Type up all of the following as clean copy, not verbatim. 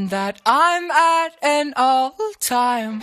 that I'm at an all-time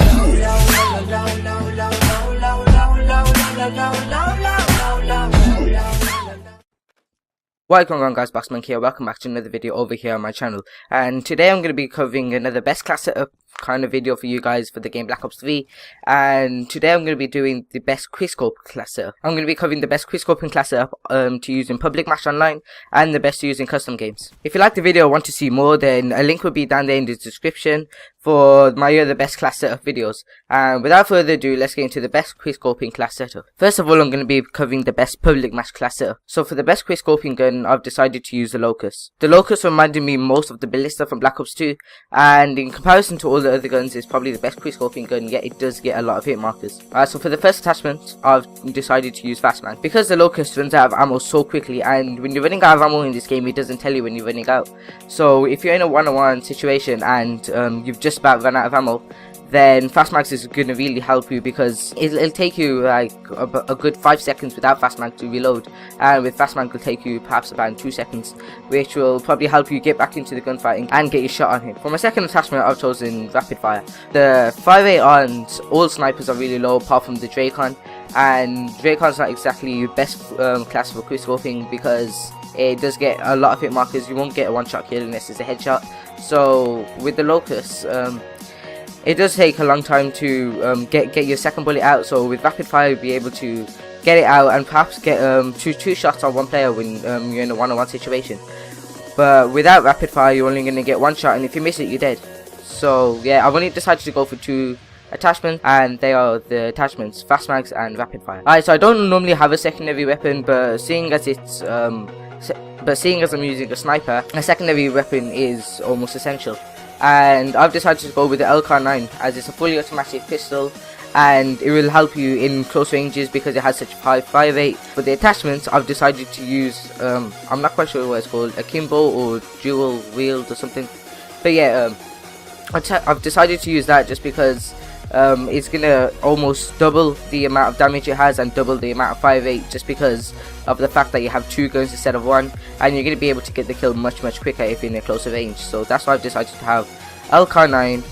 What going on, guys? Boxman here. Welcome back to another video over here on my channel, and today I'm going to be covering another best class setup kind of video for you guys for the game Black Ops 3. And today I'm going to be doing the best quickscope class setup. I'm going to be covering the best quickscoping class setup to use in public match online, and the best to use in custom games. If you like the video or want to see more, then a link will be down there in the description for my other best class setup videos. And without further ado, let's get into the best quickscoping class setup. First of all, I'm going to be covering the best public match class setup. So for the best quickscoping gun, I've decided to use the Locust. The Locust reminded me most of the Ballista from Black Ops 2, and in comparison to all the other guns, it's probably the best quickscoping gun, yet it does get a lot of hit markers. So for the first attachment, I've decided to use Fast Mag, because the Locust runs out of ammo so quickly, and when you're running out of ammo in this game, it doesn't tell you when you're running out. So if you're in a one-on-one situation and you've just about run out of ammo, then Fast Mags is going to really help you, because it'll take you like a good 5 seconds without Fast Mag to reload, and with Fast Mag it'll take you perhaps about 2 seconds, which will probably help you get back into the gunfighting and get your shot on him. For my second attachment, I've chosen Rapid Fire. The fire rate on all snipers are really low apart from the Dracon, and Dracon's not exactly best class for quickscoping because it does get a lot of hit markers. You won't get a one-shot kill unless it's a headshot. So with the Locust, it does take a long time to get your second bullet out. So with Rapid Fire, you'll be able to get it out and perhaps get two shots on one player when you're in a one-on-one situation. But without Rapid Fire, you're only going to get one shot, and if you miss it, you're dead. So yeah, I've only decided to go for 2 attachments, and they are the attachments Fast Mags and Rapid Fire. Alright, so I don't normally have a secondary weapon, but seeing as I'm using a sniper, a secondary weapon is almost essential. And I've decided to go with the LK9 as it's a fully automatic pistol, and it will help you in close ranges because it has such a high fire rate. For the attachments, I've decided to use I'm not quite sure what it's called, akimbo or dual wield or something, but yeah, I've decided to use that just because it's gonna almost double the amount of damage it has and double the amount of fire rate, just because of the fact that you have 2 guns instead of 1, and you're gonna be able to get the kill much quicker if you're in a closer range. So that's why I've decided to have LK9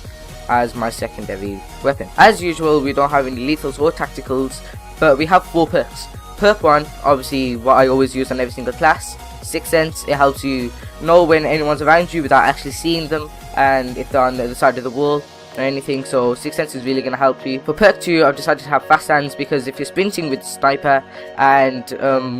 as my secondary weapon. As usual, we don't have any lethals or tacticals, but we have 4 perks. Perk 1, obviously what I always use on every single class, Sixth Sense. It helps you know when anyone's around you without actually seeing them, and if they're on the other side of the wall or anything. So Sixth Sense is really going to help you. For perk 2, I've decided to have Fast Hands, because if you're sprinting with Sniper and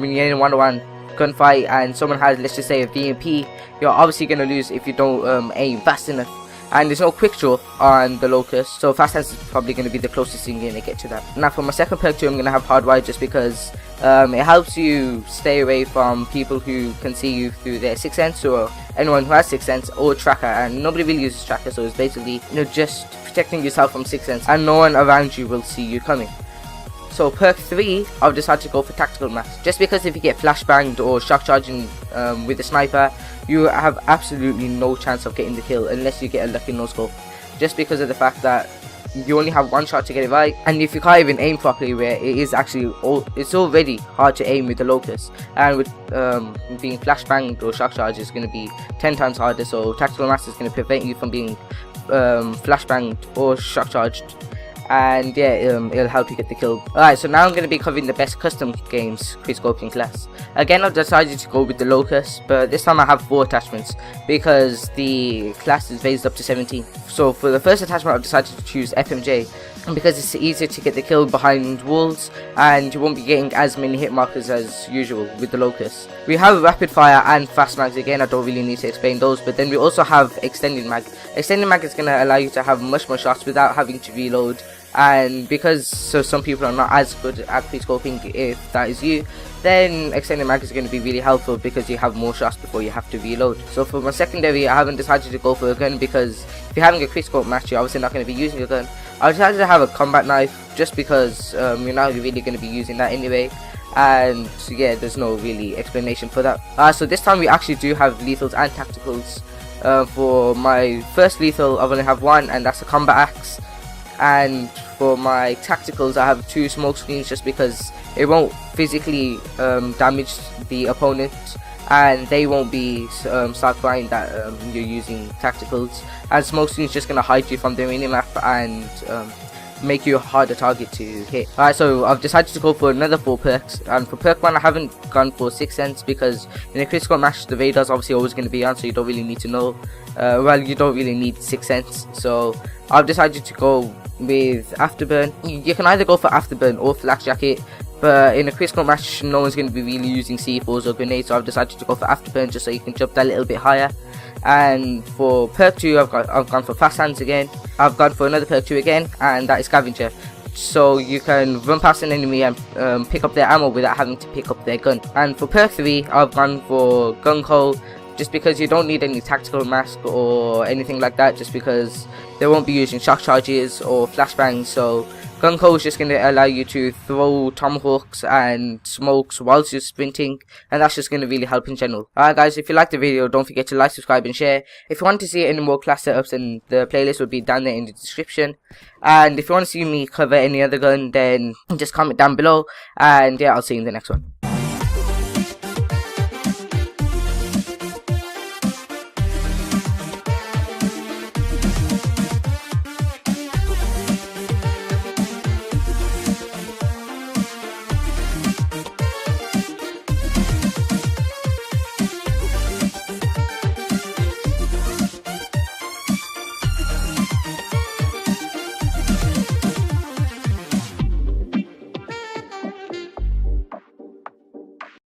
when you're in a one-on-one gunfight and someone has, let's just say, a VMP, you're obviously going to lose if you don't aim fast enough. And there's no quick draw on the Locust, so Fast Hands is probably going to be the closest thing you're going to get to that. Now for my second perk 2, I'm going to have Hardwired, just because it helps you stay away from people who can see you through their Sixth Sense, or anyone who has Sixth Sense, or Tracker, and nobody really uses Tracker, so it's basically, just protecting yourself from Sixth Sense, and no one around you will see you coming. So perk 3, I've decided to go for Tactical Mask, just because if you get flashbanged or shock charging with the sniper, you have absolutely no chance of getting the kill unless you get a lucky no scope, just because of the fact that you only have 1 shot to get it right, and if you can't even aim properly, where it is actually it's already hard to aim with the Locust, and with being flashbanged or shock charged is going to be 10 times harder. So Tactical Mask is going to prevent you from being flashbanged or shock charged, and yeah, it'll help you get the kill. Alright, so now I'm going to be covering the best custom games quickscoping class. Again, I've decided to go with the Locust, but this time I have 4 attachments because the class is raised up to 17. So for the first attachment, I've decided to choose FMJ, because it's easier to get the kill behind walls, and you won't be getting as many hit markers as usual with the Locust. We have Rapid Fire and Fast Mags. Again, I don't really need to explain those, but then we also have Extended Mag. Extended Mag is going to allow you to have much more shots without having to reload, and because some people are not as good at quickscoping, if that is you, then Extended Mag is going to be really helpful because you have more shots before you have to reload. So for my secondary, I haven't decided to go for a gun, because if you're having a quickscope match, you're obviously not going to be using a gun. I decided to have a combat knife, just because you're not really going to be using that anyway, and yeah, there's no really explanation for that. So this time we actually do have lethals and tacticals. For my first lethal, I only have 1, and that's a combat axe, and for my tacticals I have 2 smoke screens, just because it won't physically damage the opponent and they won't be start crying that you're using tacticals, and smoke screen is just going to hide you from the minimap and make you a harder target to hit. Alright, so I've decided to go for another 4 perks, and for perk 1 I haven't gone for 6th sense because in a critical match the radar's obviously always going to be on, so you don't really need to know, well, you don't really need 6th sense, so I've decided to go with Afterburn. You can either go for Afterburn or Flak Jacket, but in a critical match no one's going to be really using C4s or grenades, so I've decided to go for Afterburn just so you can jump that little bit higher. And for perk 2 I've gone for Fast Hands again. I've gone for another perk 2 again, and that is Scavenger, so you can run past an enemy and pick up their ammo without having to pick up their gun. And for perk 3 I've gone for Gung Ho, just because you don't need any tactical mask or anything like that, just because they won't be using shock charges or flashbangs, so Gung Ho is just going to allow you to throw tomahawks and smokes whilst you're sprinting, and that's just going to really help in general. Alright guys, if you liked the video, don't forget to like, subscribe and share. If you want to see any more class setups, then the playlist will be down there in the description. And if you want to see me cover any other gun, then just comment down below, and yeah, I'll see you in the next one.